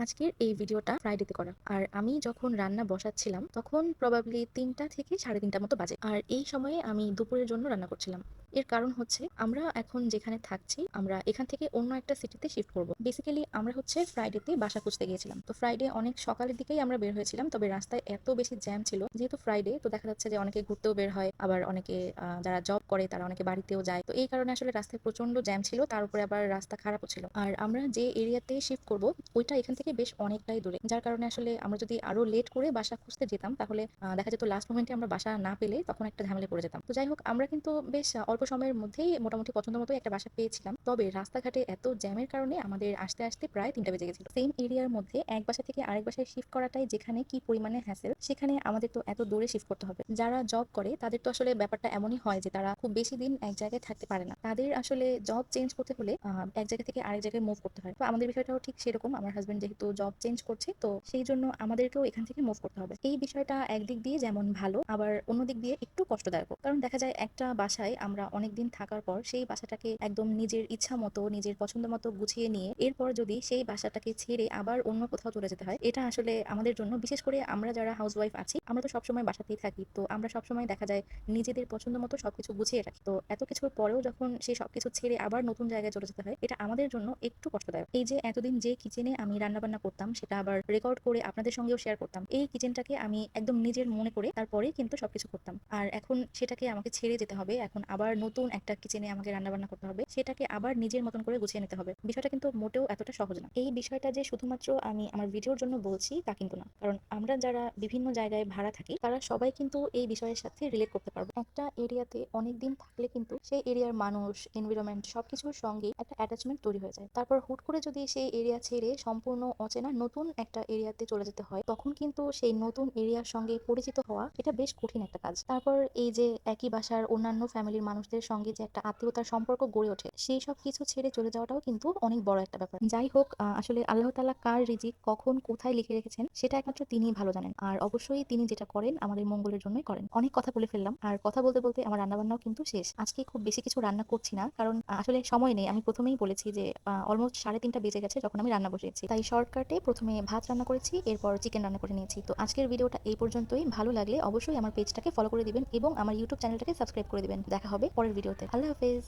আজকের এই ভিডিওটা ফ্রাইডেতে করা। আর আমি যখন রান্না বসাচ্ছিলাম তখন প্রবাবলি ৩টা থেকে ৩:৩০ মতো বাজে। আর এই সময়ে আমি দুপুরের জন্য রান্না করছিলাম। এর কারণ হচ্ছে আমরা এখন যেখানে থাকছি আমরা এখান থেকে অন্য একটা সিটিতে শিফট করব। বেসিক্যালি আমরা হচ্ছে ফ্রাইডেতে বাসা খুঁজতে গিয়েছিলাম। তো ফ্রাইডে অনেক সকালের দিকেই আমরা বের হয়েছিলাম। তবে রাস্তায় এত বেশি জ্যাম ছিল যেহেতু ফ্রাইডে, তো দেখা যাচ্ছে যে অনেকে ঘুরতেও বের হয়, আবার অনেকে যারা জব করে তারা অনেকে বাড়িতেও যায়। তো এই কারণে আসলে রাস্তায় প্রচন্ড জ্যাম ছিল, তার উপরে আবার রাস্তা খারাপও ছিল। আর আমরা যে এরিয়াতে শিফট করব ওইটা এখান থেকে বেশ অনেকটাই দূরে, যার কারণে আসলে আমরা যদি আরো লেট করে বাসা খুঁজতে যেতাম তাহলে দেখা যেত লাস্ট মোমেন্টে আমরা বাসা না পেলে তখন একটা ঝামেলায় পড়ে যেতাম। তো যাই হোক, আমরা কিন্তু বেশ অল্প সময়ের মধ্যেই মোটামুটি পছন্দ মতো একটা বাসা পেয়েছিলাম। তবে রাস্তাঘাটে এত জ্যামের কারণে আমাদের আসতে আসতে প্রায় ৩টা বেজে গেছিল। সেম এরিয়ার মধ্যে এক বাসা থেকে আরেক বাসায় শিফট করাটাই যেখানে কি পরিমাণে হ্যাসেল, সেখানে আমাদের তো এত দূরে শিফট করতে হবে। যারা জব করে তাদের তো আসলে ব্যাপারটা এমনই হয় যে তারা খুব বেশি দিন এক জায়গায় থাকতে পারে না। তাদের আসলে জব চেঞ্জ করতে হলে এক জায়গা থেকে আরেক জায়গায় মুভ করতে হয়। তো আমাদের বিষয়টাও ঠিক সেরকম। আমার হাজবেন্ড যেহেতু জব চেঞ্জ করছে, তো সেই জন্য আমাদেরকেও এখান থেকে মুভ করতে হবে। এই বিষয়টা একদিক দিয়ে যেমন ভালো, আবার অন্য দিক দিয়ে একটু কষ্টদায়ক। কারণ দেখা যায় একটা বাসায় আমরা অনেকদিন থাকার পর সেই বাসাটাকে একদম নিজের ইচ্ছা মতো নিজের পছন্দ মতো গুছিয়ে নিয়ে এরপর যদি সেই বাসাটাকে ছেড়ে আবার অন্য কোথাও চলে যেতে হয়, এটা আসলে আমাদের জন্য, বিশেষ করে আমরা যারা হাউসওয়াইফ আছি, আমরা তো সবসময় বাসাতেই থাকি, তো আমরা সবসময় দেখা যায় নিজেদের পছন্দ মতো সবকিছু গুছিয়ে রাখি। তো এত কিছুর পরেও যখন সেই সবকিছু ছেড়ে আবার নতুন জায়গায় চলে যেতে হয়, এটা আমাদের জন্য একটু কষ্টদায়ক। এই যে এতদিন যে কিচেনে আমি রান্না বান্না করতাম সেটা আবার রেকর্ড করে আপনাদের সঙ্গেও শেয়ার করতাম, এই কিচেনটাকে আমি একদম নিজের মনে করে তারপরেই কিন্তু সবকিছু করতাম। আর এখন সেটাকে আমাকে ছেড়ে যেতে হবে, এখন আবার নতুন একটা কিচেনে আমাকে রান্না বান্না করতে হবে, সেটাকে আবার নিজের মতন করে গুছিয়ে নিতে হবে। বিষয়টা কিন্তু মোটেও এতটা সহজ না। এই বিষয়টা যে শুধুমাত্র আমি আমার ভিডিওর জন্য বলছি তা কিন্তু না, কারণ আমরা যারা বিভিন্ন জায়গায় ভাড়া থাকি তারা সবাই কিন্তু এই বিষয়ের সাথে রিলেট করতে পারবো। একটা এরিয়াতে অনেকদিন থাকলে কিন্তু সেই এরিয়ার মানুষ, এনভায়রনমেন্ট সবকিছুর সঙ্গে একটা অ্যাটাচমেন্ট তৈরি হয়ে যায়। তারপর হুট করে যদি সেই এরিয়া ছেড়ে সম্পূর্ণ অচেনা নতুন একটা এরিয়াতে চলে যেতে হয়, তখন কিন্তু সেই নতুন এরিয়ার সঙ্গে পরিচিত হওয়া এটা বেশ কঠিন একটা কাজ। তারপর এই যে একই বাসার অন্যান্য ফ্যামিলির মানুষদের সঙ্গে যে একটা আত্মীয়তার সম্পর্ক গড়ে ওঠে, সেই সব কিছু ছেড়ে চলে যাওয়াটাও কিন্তু অনেক বড় একটা ব্যাপার। যাই হোক, আসলে আল্লাহ তাআলা কার রিজিক কখন কোথায় লিখে রেখেছেন সেটা একমাত্র তিনিই ভালো জানেন। আর অবশ্যই তিনি যেটা করেন আমাদের মঙ্গলের জন্যই করেন। অনেক কথা বলে ফেললাম, আর কথা বলতে বলতে আমার রান্নাবান্নাও কিন্তু শেষ। আজকে খুব বেশি কিছু রান্না করছি না, কারণ আসলে সময় নেই। আমি প্রথমেই বলেছি যে অলমোস্ট ৩:৩০ বেজে গেছে যখন আমি রান্না বসিয়েছি, তাই শর্টকাটে প্রথমে ভাত রান্না করেছি, এরপর চিকেন রান্না করে নিয়েছি। তো আজকের ভিডিওটা এই পর্যন্তই। ভালো লাগলে অবশ্যই আমার পেজটাকে ফলো করে দিবেন এবং আমার ইউটিউব চ্যানেলটাকে সাবস্ক্রাইব করে দিবেন। দেখা হবে পরের ভিডিওতে। আল্লাহ হাফেজ।